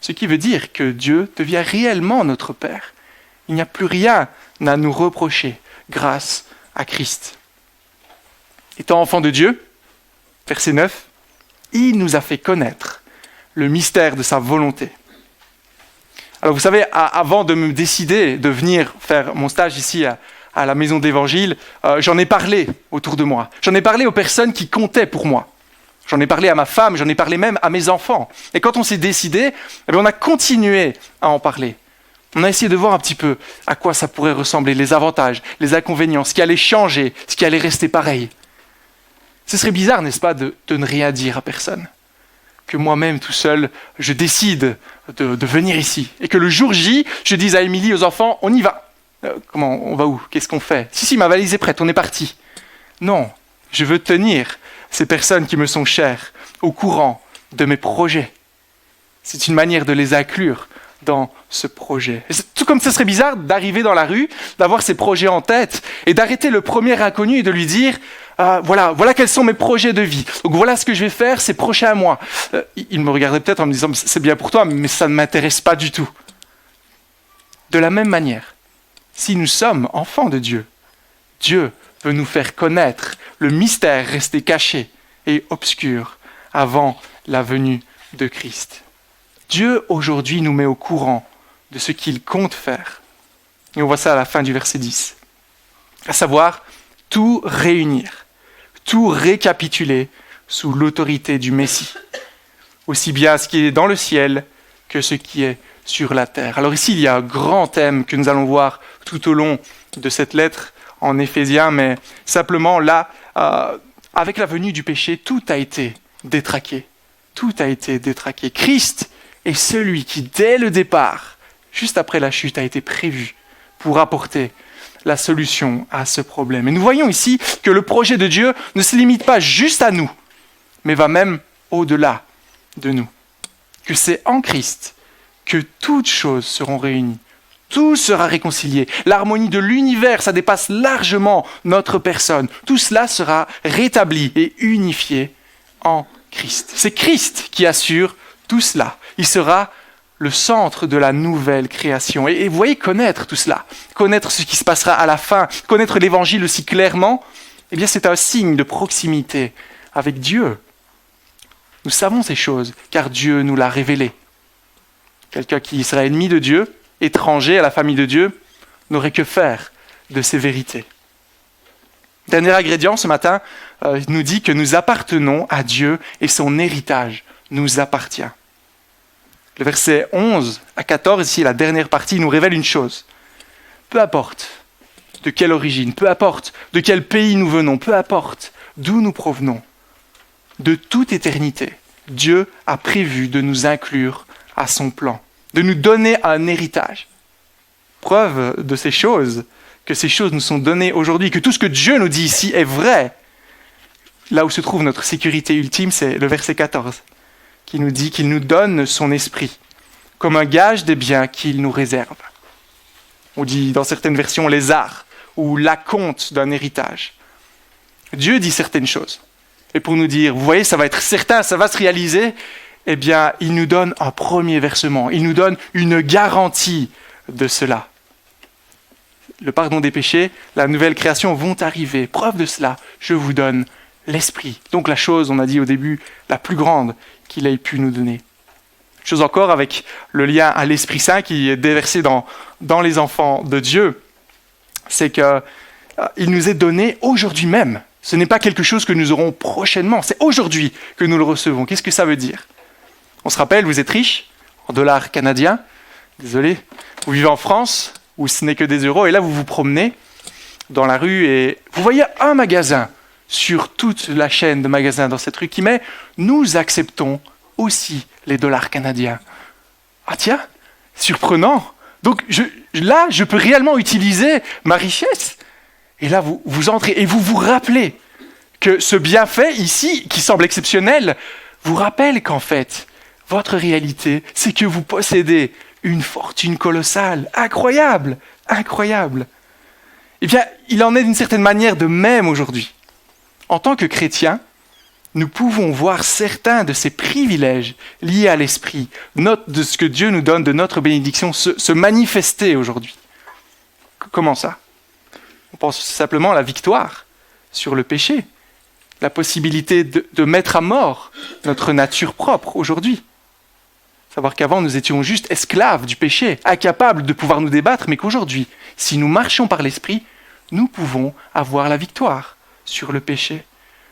Ce qui veut dire que Dieu devient réellement notre Père. Il n'y a plus rien à nous reprocher grâce à Christ. Étant enfant de Dieu, verset 9, il nous a fait connaître le mystère de sa volonté. Alors vous savez, avant de me décider de venir faire mon stage ici à la Maison de l'Évangile, j'en ai parlé autour de moi. J'en ai parlé aux personnes qui comptaient pour moi. J'en ai parlé à ma femme, j'en ai parlé même à mes enfants. Et quand on s'est décidé, on a continué à en parler. On a essayé de voir un petit peu à quoi ça pourrait ressembler, les avantages, les inconvénients, ce qui allait changer, ce qui allait rester pareil. Ce serait bizarre, n'est-ce pas, de ne rien dire à personne. Que moi-même, tout seul, je décide de venir ici. Et que le jour J, je dise à Émilie, aux enfants, on y va. Comment, on va où? Qu'est-ce qu'on fait? Si, ma valise est prête, on est parti. Non, je veux tenir ces personnes qui me sont chères au courant de mes projets. C'est une manière de les inclure dans ce projet. Et tout comme ce serait bizarre d'arriver dans la rue, d'avoir ces projets en tête et d'arrêter le premier inconnu et de lui dire voilà quels sont mes projets de vie. Donc voilà ce que je vais faire ces prochains mois. Il me regardait peut-être en me disant c'est bien pour toi, mais ça ne m'intéresse pas du tout. De la même manière, si nous sommes enfants de Dieu, Dieu veut nous faire connaître le mystère resté caché et obscur avant la venue de Christ. Dieu, aujourd'hui, nous met au courant de ce qu'il compte faire. Et on voit ça à la fin du verset 10. À savoir, tout réunir, tout récapituler sous l'autorité du Messie. Aussi bien ce qui est dans le ciel que ce qui est sur la terre. Alors ici, il y a un grand thème que nous allons voir tout au long de cette lettre en Éphésiens, mais simplement là, avec la venue du péché, tout a été détraqué. Tout a été détraqué. Christ est celui qui, dès le départ, juste après la chute, a été prévu pour apporter la solution à ce problème. Et nous voyons ici que le projet de Dieu ne se limite pas juste à nous, mais va même au-delà de nous. Que c'est en Christ que toutes choses seront réunies. Tout sera réconcilié. L'harmonie de l'univers, ça dépasse largement notre personne. Tout cela sera rétabli et unifié en Christ. C'est Christ qui assure tout cela. Il sera le centre de la nouvelle création. Et vous voyez, connaître tout cela, connaître ce qui se passera à la fin, connaître l'Évangile aussi clairement, eh bien c'est un signe de proximité avec Dieu. Nous savons ces choses, car Dieu nous l'a révélé. Quelqu'un qui serait ennemi de Dieu, étranger à la famille de Dieu, n'aurait que faire de ces vérités. Dernier ingrédient ce matin nous dit que nous appartenons à Dieu et son héritage nous appartient. Le verset 11 à 14, ici la dernière partie, nous révèle une chose. Peu importe de quelle origine, peu importe de quel pays nous venons, peu importe d'où nous provenons, de toute éternité, Dieu a prévu de nous inclure à son plan, de nous donner un héritage. Preuve de ces choses, que ces choses nous sont données aujourd'hui, que tout ce que Dieu nous dit ici est vrai. Là où se trouve notre sécurité ultime, c'est le verset 14, qui nous dit qu'il nous donne son esprit, comme un gage des biens qu'il nous réserve. On dit dans certaines versions les arts, ou l'acompte d'un héritage. Dieu dit certaines choses. Et pour nous dire, vous voyez, ça va être certain, ça va se réaliser, eh bien, il nous donne un premier versement, il nous donne une garantie de cela. Le pardon des péchés, la nouvelle création vont arriver. Preuve de cela, je vous donne l'Esprit. Donc la chose, on a dit au début, la plus grande qu'il ait pu nous donner. Chose encore avec le lien à l'Esprit Saint qui est déversé dans les enfants de Dieu, c'est qu'il nous est donné aujourd'hui même. Ce n'est pas quelque chose que nous aurons prochainement, c'est aujourd'hui que nous le recevons. Qu'est-ce que ça veut dire? On se rappelle, vous êtes riche, en dollars canadiens, désolé, vous vivez en France, où ce n'est que des euros, et là vous vous promenez dans la rue et vous voyez un magasin sur toute la chaîne de magasins dans cette rue qui met « Nous acceptons aussi les dollars canadiens ». Ah tiens, surprenant, Donc là, je peux réellement utiliser ma richesse. Et là, vous entrez et vous vous rappelez que ce bienfait ici, qui semble exceptionnel, vous rappelle qu'en fait, votre réalité, c'est que vous possédez une fortune colossale, incroyable, incroyable. Eh bien, il en est d'une certaine manière de même aujourd'hui. En tant que chrétiens, nous pouvons voir certains de ces privilèges liés à l'esprit, de ce que Dieu nous donne, de notre bénédiction, se manifester aujourd'hui. Comment ça ? On pense simplement à la victoire sur le péché, la possibilité de mettre à mort notre nature propre aujourd'hui. Savoir qu'avant, nous étions juste esclaves du péché, incapables de pouvoir nous débattre, mais qu'aujourd'hui, si nous marchons par l'esprit, nous pouvons avoir la victoire sur le péché.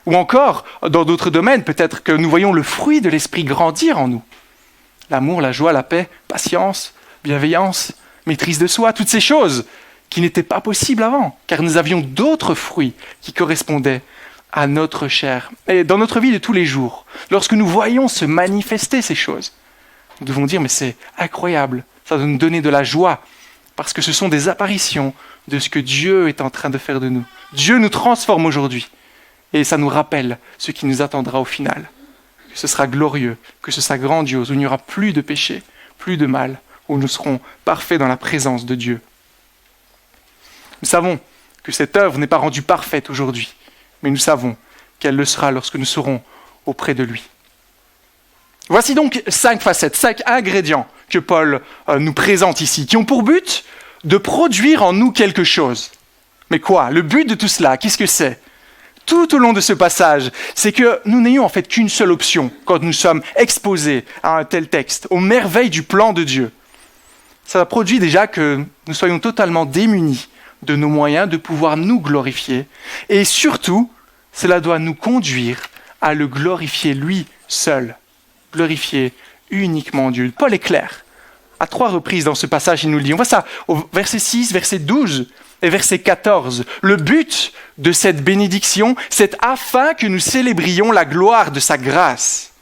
Ou encore, dans d'autres domaines, peut-être que nous voyons le fruit de l'esprit grandir en nous. L'amour, la joie, la paix, patience, bienveillance, maîtrise de soi, toutes ces choses qui n'étaient pas possibles avant, car nous avions d'autres fruits qui correspondaient à notre chair. Et dans notre vie de tous les jours, lorsque nous voyons se manifester ces choses, nous devons dire, mais c'est incroyable, ça doit nous donner de la joie, parce que ce sont des apparitions de ce que Dieu est en train de faire de nous. Dieu nous transforme aujourd'hui, et ça nous rappelle ce qui nous attendra au final. Que ce sera glorieux, que ce sera grandiose, où il n'y aura plus de péché, plus de mal, où nous serons parfaits dans la présence de Dieu. Nous savons que cette œuvre n'est pas rendue parfaite aujourd'hui, mais nous savons qu'elle le sera lorsque nous serons auprès de lui. Voici donc 5 facettes, 5 ingrédients que Paul nous présente ici, qui ont pour but de produire en nous quelque chose. Mais quoi ? Le but de tout cela, qu'est-ce que c'est ? Tout au long de ce passage, c'est que nous n'ayons en fait qu'une seule option quand nous sommes exposés à un tel texte, aux merveilles du plan de Dieu. Ça produit déjà que nous soyons totalement démunis de nos moyens de pouvoir nous glorifier. Et surtout, cela doit nous conduire à le glorifier lui seul. Glorifier uniquement Dieu. Paul est clair. À 3 reprises dans ce passage, il nous le dit. On voit ça au verset 6, verset 12 et verset 14. Le but de cette bénédiction, c'est afin que nous célébrions la gloire de sa grâce.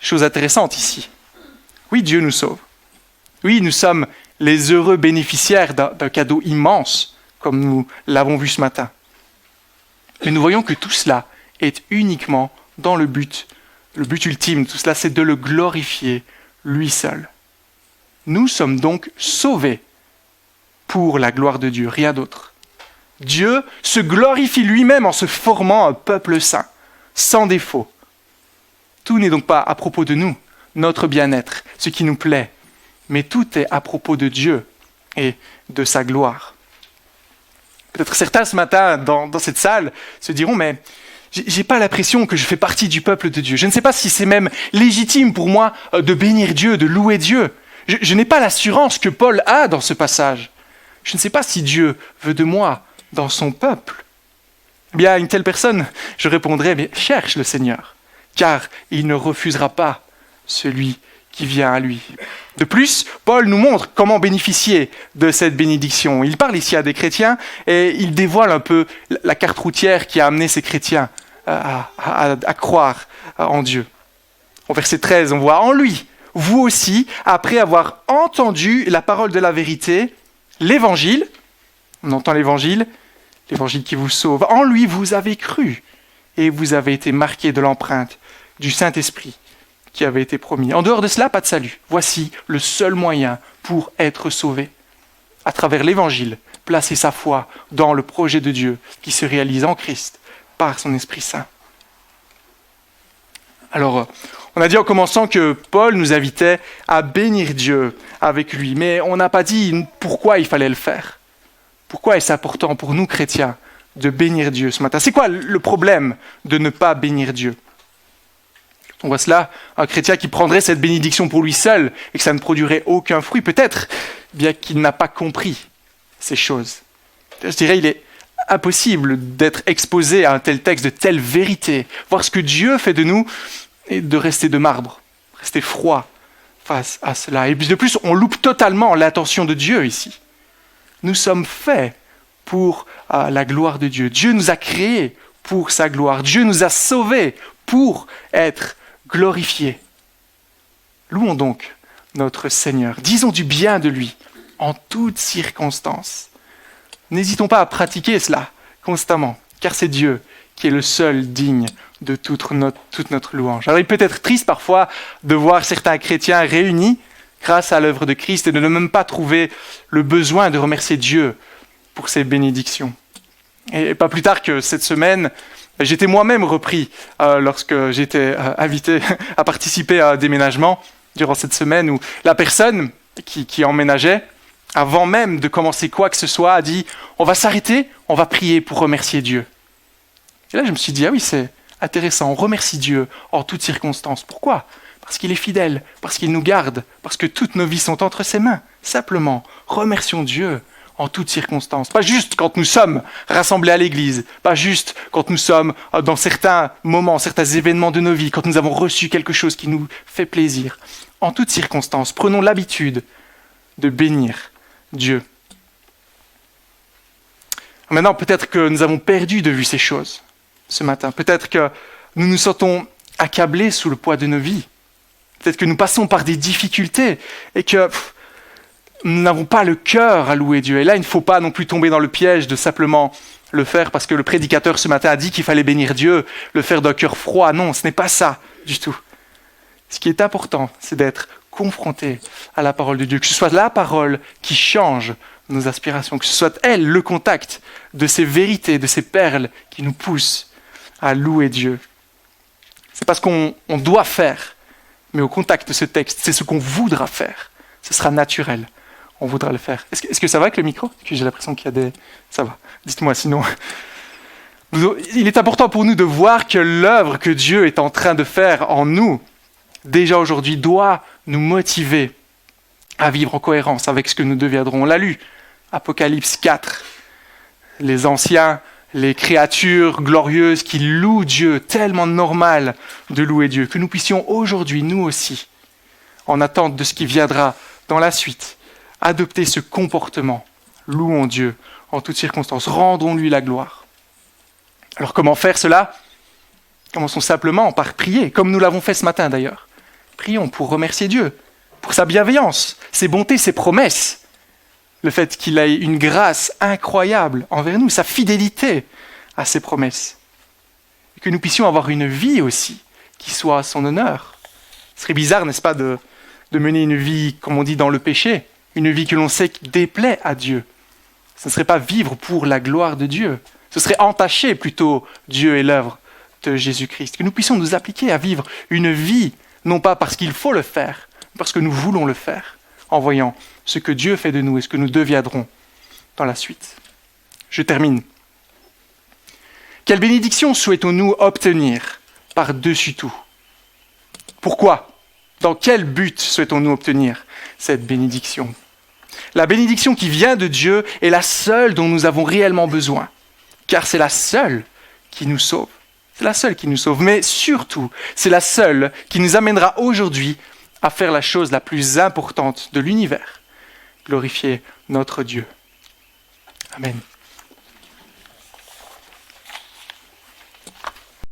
Chose intéressante ici. Oui, Dieu nous sauve. Oui, nous sommes les heureux bénéficiaires d'un cadeau immense, comme nous l'avons vu ce matin. Mais nous voyons que tout cela est uniquement dans le but ultime de tout cela, c'est de le glorifier lui seul. Nous sommes donc sauvés pour la gloire de Dieu, rien d'autre. Dieu se glorifie lui-même en se formant un peuple saint, sans défaut. Tout n'est donc pas à propos de nous, notre bien-être, ce qui nous plaît, mais tout est à propos de Dieu et de sa gloire. Peut-être certains ce matin dans cette salle se diront, mais j'ai pas l'impression que je fais partie du peuple de Dieu. Je ne sais pas si c'est même légitime pour moi de bénir Dieu, de louer Dieu. Je n'ai pas l'assurance que Paul a dans ce passage. Je ne sais pas si Dieu veut de moi dans son peuple. Eh bien, à une telle personne, je répondrai, mais cherche le Seigneur, car il ne refusera pas celui qui vient à lui. De plus, Paul nous montre comment bénéficier de cette bénédiction. Il parle ici à des chrétiens et il dévoile un peu la carte routière qui a amené ces chrétiens à croire en Dieu. Au verset 13, on voit « En lui, vous aussi, après avoir entendu la parole de la vérité, l'évangile, on entend l'évangile qui vous sauve, en lui vous avez cru et vous avez été marqués de l'empreinte du Saint-Esprit qui avait été promis. En dehors de cela, pas de salut. Voici le seul moyen pour être sauvé. À travers l'évangile, placer sa foi dans le projet de Dieu qui se réalise en Christ par son Esprit Saint. Alors, on a dit en commençant que Paul nous invitait à bénir Dieu avec lui, mais on n'a pas dit pourquoi il fallait le faire. Pourquoi est-ce important pour nous chrétiens de bénir Dieu ce matin ? C'est quoi le problème de ne pas bénir Dieu ? On voit cela, un chrétien qui prendrait cette bénédiction pour lui seul et que ça ne produirait aucun fruit, peut-être bien qu'il n'a pas compris ces choses. Je dirais, il est impossible d'être exposé à un tel texte, de telle vérité, voir ce que Dieu fait de nous et de rester de marbre, rester froid face à cela. Et puis de plus, on loupe totalement l'intention de Dieu ici. Nous sommes faits pour la gloire de Dieu. Dieu nous a créés pour sa gloire. Dieu nous a sauvés pour être glorifiés. Louons donc notre Seigneur. Disons du bien de lui en toutes circonstances. N'hésitons pas à pratiquer cela constamment, car c'est Dieu qui est le seul digne de toute notre louange. Alors il peut être triste parfois de voir certains chrétiens réunis grâce à l'œuvre de Christ et de ne même pas trouver le besoin de remercier Dieu pour ses bénédictions. Et pas plus tard que cette semaine, j'étais moi-même repris lorsque j'étais invité à participer à un déménagement durant cette semaine où la personne qui emménageait, avant même de commencer quoi que ce soit, a dit « On va s'arrêter, on va prier pour remercier Dieu ». Et là, je me suis dit « Ah oui, c'est intéressant, on remercie Dieu en toutes circonstances. » Pourquoi ? Parce qu'il est fidèle, parce qu'il nous garde, parce que toutes nos vies sont entre ses mains. Simplement, remercions Dieu en toutes circonstances. Pas juste quand nous sommes rassemblés à l'église, pas juste quand nous sommes dans certains moments, certains événements de nos vies, quand nous avons reçu quelque chose qui nous fait plaisir. En toutes circonstances, prenons l'habitude de bénir Dieu. Maintenant, peut-être que nous avons perdu de vue ces choses ce matin. Peut-être que nous nous sentons accablés sous le poids de nos vies. Peut-être que nous passons par des difficultés et que nous n'avons pas le cœur à louer Dieu. Et là, il ne faut pas non plus tomber dans le piège de simplement le faire parce que le prédicateur ce matin a dit qu'il fallait bénir Dieu, le faire d'un cœur froid. Non, ce n'est pas ça du tout. Ce qui est important, c'est d'être confronté à la parole de Dieu, que ce soit la parole qui change nos aspirations, que ce soit elle, le contact de ces vérités, de ces perles qui nous poussent à louer Dieu. C'est pas ce qu'on doit faire, mais au contact de ce texte, c'est ce qu'on voudra faire. Ce sera naturel. On voudra le faire. Est-ce que ça va avec le micro ? J'ai l'impression qu'il y a des... Ça va. Dites-moi sinon. Il est important pour nous de voir que l'œuvre que Dieu est en train de faire en nous, déjà aujourd'hui, doit nous motiver à vivre en cohérence avec ce que nous deviendrons. On l'a lu, Apocalypse 4. Les anciens, les créatures glorieuses qui louent Dieu, tellement normal de louer Dieu, que nous puissions aujourd'hui, nous aussi, en attente de ce qui viendra dans la suite, adopter ce comportement. Louons Dieu en toutes circonstances. Rendons-lui la gloire. Alors comment faire cela ? Commençons simplement par prier, comme nous l'avons fait ce matin d'ailleurs. Prions pour remercier Dieu, pour sa bienveillance, ses bontés, ses promesses. Le fait qu'il ait une grâce incroyable envers nous, sa fidélité à ses promesses. Et que nous puissions avoir une vie aussi qui soit à son honneur. Ce serait bizarre, n'est-ce pas, de mener une vie, comme on dit, dans le péché, une vie que l'on sait qui déplaît à Dieu. Ce ne serait pas vivre pour la gloire de Dieu. Ce serait entacher plutôt Dieu et l'œuvre de Jésus-Christ. Que nous puissions nous appliquer à vivre une vie, non pas parce qu'il faut le faire, mais parce que nous voulons le faire, en voyant ce que Dieu fait de nous et ce que nous deviendrons dans la suite. Je termine. Quelle bénédiction souhaitons-nous obtenir par-dessus tout ? Pourquoi ? Dans quel but souhaitons-nous obtenir cette bénédiction ? La bénédiction qui vient de Dieu est la seule dont nous avons réellement besoin, car c'est la seule qui nous sauve. C'est la seule qui nous sauve, mais surtout, c'est la seule qui nous amènera aujourd'hui à faire la chose la plus importante de l'univers, glorifier notre Dieu. Amen.